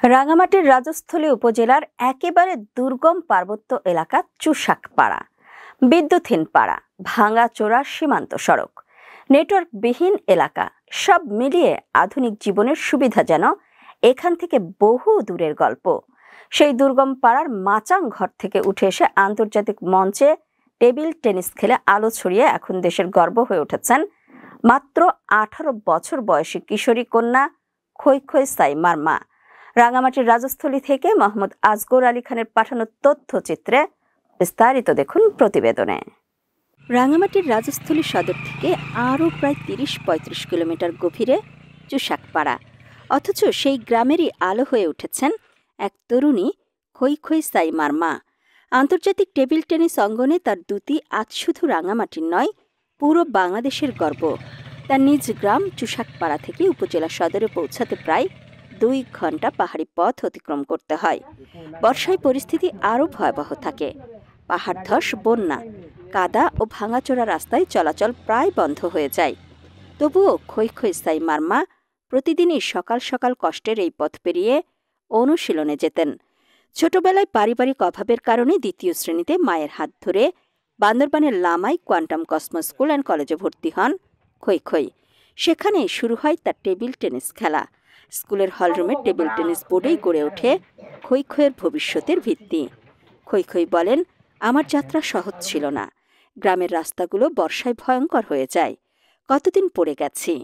রাঙামাটির রাজস্থলী উপজেলার একেবারে দুর্গম পার্বত্য এলাকা চুষাকপাড়া, বিদ্যুৎহীন পাড়া, ভাঙাচোরা সীমান্ত সড়ক, নেটওয়ার্কবিহীন এলাকা, সব মিলিয়ে আধুনিক জীবনের সুবিধা যেন এখান থেকে বহু দূরের গল্প। সেই দুর্গম পাড়ার মাচাং ঘর থেকে উঠে এসে আন্তর্জাতিক মঞ্চে টেবিল টেনিস খেলে আলো ছড়িয়ে এখন দেশের গর্ব হয়ে উঠেছেন মাত্র 18 বছর বয়সী কিশোরী কন্যা খৈখৈ সাইমার মা। রাঙামাটির রাজস্থলী থেকে মোহাম্মদ আসগর আলী খানের পাঠানো তথ্যচিত্রে বিস্তারিত দেখুন প্রতিবেদনে। রাঙামাটির রাজস্থলী সদর থেকে আরও প্রায় 30-35 কিলোমিটার গভীরে চুষাকপাড়া, অথচ সেই গ্রামেরই আলো হয়ে উঠেছেন এক তরুণী খৈখৈ সাইমার মা। আন্তর্জাতিক টেবিল টেনিস অঙ্গনে তার দুটি আজ শুধু রাঙামাটির নয়, পুরো বাংলাদেশের গর্ব। তার নিজ গ্রাম চুষাকপাড়া থেকে উপজেলা সদরে পৌঁছাতে প্রায় 2 ঘন্টা পাহাড়ি পথ অতিক্রম করতে হয়। বর্ষায় পরিস্থিতি আরও ভয়াবহ থাকে। পাহাড় ধস, বন্যা, কাদা ও ভাঙাচোরা রাস্তায় চলাচল প্রায় বন্ধ হয়ে যায়। তবুও খৈখৈ সাইমার মা প্রতিদিনই সকাল সকাল কষ্টের এই পথ পেরিয়ে অনুশীলনে যেতেন। ছোটবেলায় পারিবারিক অভাবের কারণে 2য় শ্রেণীতে মায়ের হাত ধরে বান্দরবানের লামাই কোয়ান্টাম কসমস স্কুল অ্যান্ড কলেজে ভর্তি হন খৈখৈ। সেখানেই শুরু হয় তার টেবিল টেনিস খেলা। স্কুলের হলরুমে টেবিল টেনিস বোর্ডেই গড়ে ওঠে খৈখৈয়ের ভবিষ্যতের ভিত্তি। খৈখৈ বলেন, আমার যাত্রা সহজ ছিল না। গ্রামের রাস্তাগুলো বর্ষায় ভয়ঙ্কর হয়ে যায়। কতদিন পড়ে গেছি,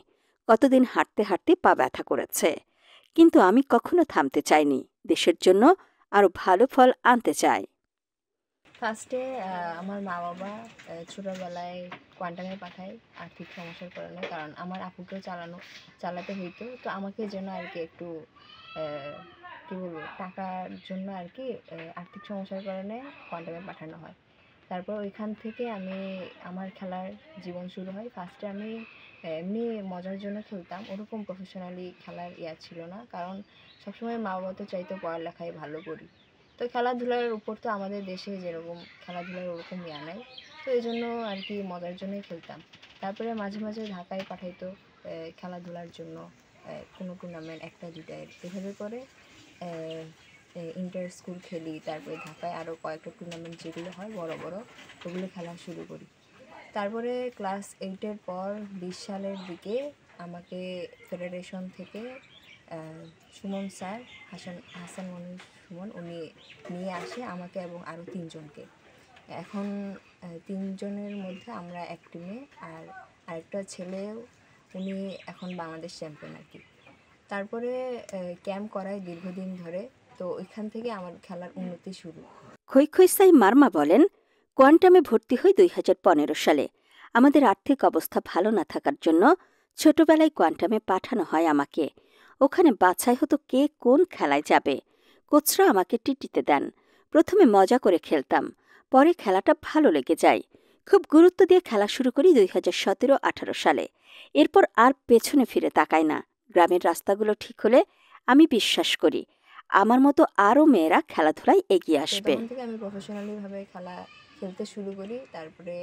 কতদিন হাঁটতে হাঁটতে পা ব্যথা করেছে, কিন্তু আমি কখনো থামতে চাইনি। দেশের জন্য আরো ভালো ফল আনতে চাই। ফার্স্টে আমার মা বাবা ছোটোবেলায় কোয়ান্টামে পাঠায় আর্থিক সমস্যার কারণে, কারণ আমার আপুকেও চালাতে হইতো। তো আমাকে যেন আর কি একটু কী বলবো, টাকার জন্য আর কি আর্থিক সমস্যার কারণে কোয়ান্টামে পাঠানো হয়। তারপর ওইখান থেকে আমার খেলার জীবন শুরু হয়। ফার্স্টে আমি এমনি মজার জন্য খেলতাম, ওরকম প্রফেশনালি খেলার ছিল না, কারণ সবসময় মা বাবা তো চাইতো পড়ালেখায় ভালো করি। তো খেলাধুলার উপর তো আমাদের দেশে যেরকম খেলাধুলার ওরকম নাই, তো এই জন্য আর কি মজার জন্যই খেলতাম। তারপরে মাঝে মাঝে ঢাকায় পাঠাইতো খেলাধুলার জন্য, কোনো টুর্নামেন্ট 1-2টা এভাবে করে ইন্টার স্কুল খেলি। তারপরে ঢাকায় আরও কয়েকটা টুর্নামেন্ট যেগুলো হয় বড় বড়, ওগুলো খেলা শুরু করি। তারপরে ক্লাস 8-এর পর 20 সালের দিকে আমাকে ফেডারেশন থেকে সুমন স্যার, হাসান মনির সুমন, উনি নিয়ে আসে আমাকে এবং আরও 3 জনকে। এখন 3 জনের মধ্যে আমরা এক টিমে, আর আরেকটা ছেলেও, উনি এখন বাংলাদেশ চ্যাম্পিয়ন আর কি। তারপরে ক্যাম্প করায় দীর্ঘদিন ধরে, তো ওইখান থেকে আমার খেলার উন্নতি শুরু। খৈখৈ সাইমার মা বলেন, কোয়ান্টামে ভর্তি হই 2015 সালে। আমাদের আর্থিক অবস্থা ভালো না থাকার জন্য ছোটবেলায় কোয়ান্টামে পাঠানো হয় আমাকে। ওখানে বাছাই হতো কে কোন খেলায় যাবে। কোচরা আমাকে টিটিতে দেন। প্রথমে মজা করে খেলতাম, পরে খেলাটা ভালো লেগে যায়। খুব গুরুত্ব দিয়ে খেলা শুরু করি 2017-18 সালে। এরপর আর পেছনে ফিরে তাকাই না। গ্রামের রাস্তাগুলো ঠিক হলে আমি বিশ্বাস করি আমার মতো আরও মেয়েরা খেলাধুলায় এগিয়ে আসবে। তখন থেকে আমি প্রফেশনালিভাবে খেলা খেলতে শুরু করি। তারপরে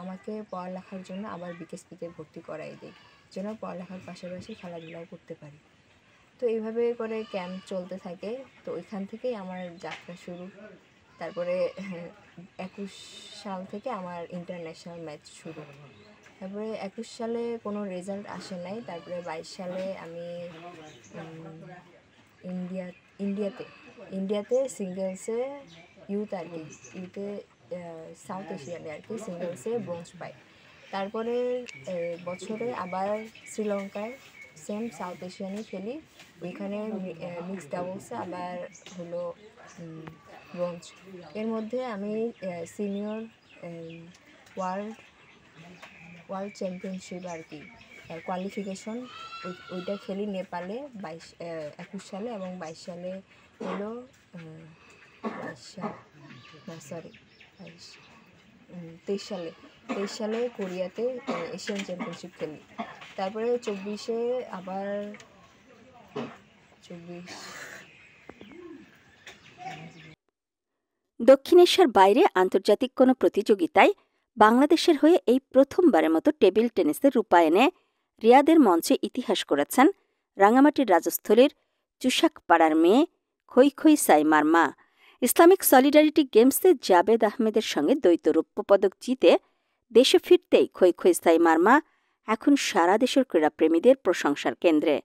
আমাকে পড়ালেখার জন্য আবার বিকেএসপিতে ভর্তি করাই দেয়, যেন পড়ালেখার পাশাপাশি খেলাধুলাও করতে পারি। তো এইভাবে করে ক্যাম্প চলতে থাকে। তো ওইখান থেকেই আমার যাত্রা শুরু। তারপরে 21 সাল থেকে আমার ইন্টারন্যাশনাল ম্যাচ শুরু। তারপরে 21 সালে কোনো রেজাল্ট আসে নাই। তারপরে 22 সালে আমি ইন্ডিয়াতে সিঙ্গেলসে ইউথ আর কি, ইউথে সাউথ এশিয়ানে আর কি সিঙ্গেলসে ব্রোঞ্জ পাই। তারপরে বছরে আবার শ্রীলঙ্কায় সেম সাউথ এশিয়ানে খেলি, ওইখানে মিক্সড ডাবলসে আবার হলো ব্রোঞ্জ। এর মধ্যে আমি সিনিয়র ওয়ার্ল্ড চ্যাম্পিয়নশিপ আর কি কোয়ালিফিকেশন, ওইটা খেলি নেপালে 21 সালে, এবং 22 সালে হলো 23 সালে কোরিয়াতে এশিয়ান চ্যাম্পিয়নশিপ খেলি। তারপরে 24-এ আবার দক্ষিণ এশিয়ার বাইরে আন্তর্জাতিক কোনো প্রতিযোগিতায় বাংলাদেশের হয়ে এই প্রথমবারের মতো টেবিল টেনিসের রূপায়ণে রিয়াদের মঞ্চে ইতিহাস করেছেন রাঙামাটির রাজস্থলীর চুষাকপাড়ার মেয়ে খই খই সাইমার মা। ইসলামিক সলিডারিটি গেমসে জাবেদ আহমেদের সঙ্গে দ্বৈত রৌপ্য পদক জিতে দেশে ফিরতেই খই খই সাইমার মা এখন সারা দেশের ক্রীড়াপ্রেমীদের প্রশংসার কেন্দ্রে।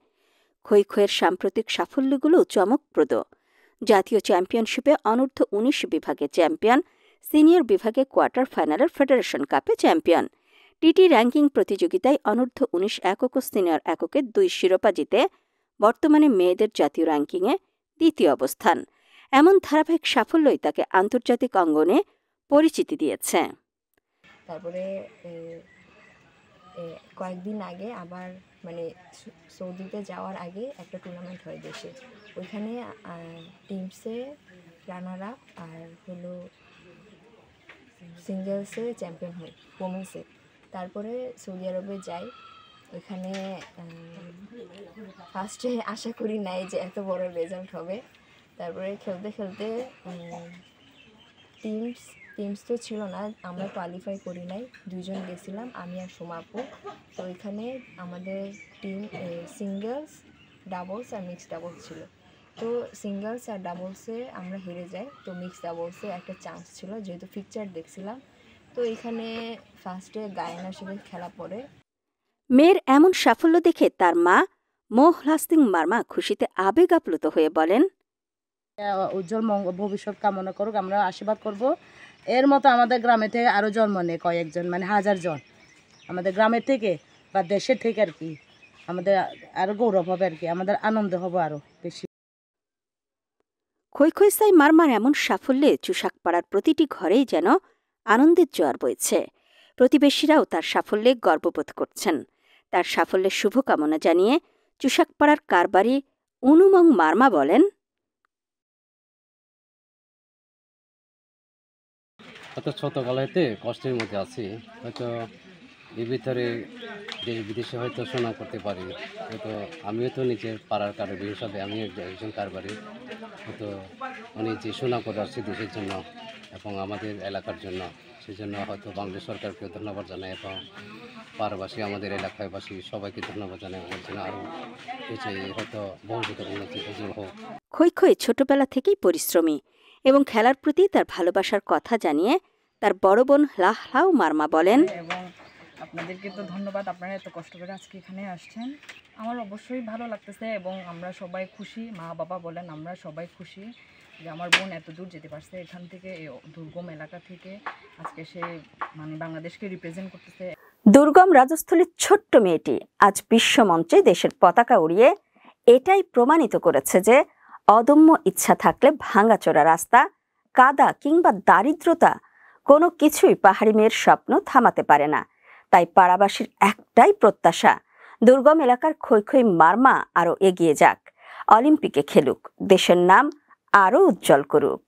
খই খইয়ের সাম্প্রতিক সাফল্যগুলো চমকপ্রদ। জাতীয় চ্যাম্পিয়নশিপে অনূর্ধ্ব ১৯ বিভাগে চ্যাম্পিয়ন, সিনিয়র বিভাগে কোয়ার্টার ফাইনালের ফেডারেশন কাপে চ্যাম্পিয়ন। টিটি র্যাঙ্কিং প্রতিযোগিতায় অনূর্ধ্ব ১৯ একক ও সিনিয়র এককে ২ শিরোপা জিতে বর্তমানে মেয়েদের জাতীয় র্যাঙ্কিংয়ে দ্বিতীয় অবস্থান। এমন ধারাবাহিক সাফল্যই তাকে আন্তর্জাতিক অঙ্গনে পরিচিতি দিয়েছে। তারপরে কয়েকদিন আগে আবার মানে সৌদিতে যাওয়ার আগে একটা টুর্নামেন্ট হয় দেশে, ওইখানে টিমসে রানার আপ আর হলো সিঙ্গেলসে চ্যাম্পিয়ন হই, ওমেন্সে। তারপরে সৌদি আরবে যাই, ওইখানে ফার্স্টে আশা করি নাই যে এত বড় রেজাল্ট হবে। তারপরে খেলতে খেলতে টিমস তো ছিল না, আমরা কোয়ালিফাই করি নাই, 2 জন গেছিলাম, আমি আর সোমা আপু। তো ওইখানে আমাদের টিম সিঙ্গেলস, ডাবলস আর মিক্স ডাবলস ছিল। তো সিঙ্গেলস আর ডাবলসে আমরা হেরে যাই, তো মিক্স ডাবলসে একটা চান্স ছিল, যেহেতু ফিকচার দেখছিলাম। তো এখানে ফার্স্টে গায়ানার সাথে খেলা পড়ে। মেয়ের এমন সাফল্য দেখে তার মা মোহলাস্তিং মারমা খুশিতে আবেগ আপ্লুত হয়ে বলেন, উজ্জ্বল ভবিষ্যৎ কামনা করুক, আমরা আশীর্বাদ করব। এর মতো আমাদের গ্রামে থেকে আরও জন্ম নেয় কয়েকজন, মানে 1000 জন আমাদের গ্রামের থেকে বা দেশের থেকে আর কি। আমাদের আরও গৌরব হবে আর কি, আমাদের আনন্দ হবে আরও বেশি। খই খই সাই মারমার এমন সাফল্যে চুষাকপাড়ার প্রতিটি ঘরেই যেন আনন্দের জোয়ার বইছে। প্রতিবেশীরাও তার সাফল্যে গর্ববোধ করছেন। তার সাফল্যের শুভকামনা জানিয়ে চুষাকপাড়ার কারবারি উনুমং মারমা বলেন, হয়তো ছোটোবেলাতে কষ্টের মধ্যে আছি, হয়তো এর ভিতরে দেশ বিদেশে হয়তো সুনাম করতে পারি। হয়তো আমিও তো নিজের পাড়ার কারবারি হিসাবে আমি একজন কারবারি, হয়তো উনি যে সুনাম করে আসছে দেশের জন্য এবং আমাদের এলাকার জন্য, সেজন্য হয়তো বাংলাদেশ সরকারকে ধন্যবাদ জানাই এবং পাড়াবাসী, আমাদের এলাকাবাসী সবাইকে ধন্যবাদ জানাই। আমার জন্য আরও হয়তো ভবিষ্যতের উন্নতি উজ্জ্বল হোক। খই খই ছোটবেলা থেকেই পরিশ্রমী এবং খেলার প্রতি তার ভালোবাসার কথা জানিয়ে তার বড় বোন লাহলাও মারমা বলেন, এবং আপনাদেরকে তো ধন্যবাদ, আপনারা এত কষ্ট করে আজকে এখানে আসছেন। আমার অবশ্যই ভালো লাগতেছে এবং আমরা সবাই খুশি, মা বাবা বলেন আমরা সবাই খুশি যে আমার বোন এত দূর যেতে পারছে, এখান থেকে দুর্গম এলাকা থেকে আজকে সে মানে বাংলাদেশকে রিপ্রেজেন্ট করতেছে। দুর্গম রাজস্থলীর ছোট্ট মেয়েটি আজ বিশ্বমঞ্চে দেশের পতাকা উড়িয়ে এটাই প্রমাণিত করেছে যে অদম্য ইচ্ছা থাকলে ভাঙাচোরা রাস্তা, কাদা কিংবা দারিদ্রতা কোনো কিছুই পাহাড়ি মেয়ের স্বপ্ন থামাতে পারে না। তাই পাড়াবাসীর একটাই প্রত্যাশা, দুর্গম এলাকার খই খই মারমা আরও এগিয়ে যাক, অলিম্পিকে খেলুক, দেশের নাম আরও উজ্জ্বল করুক।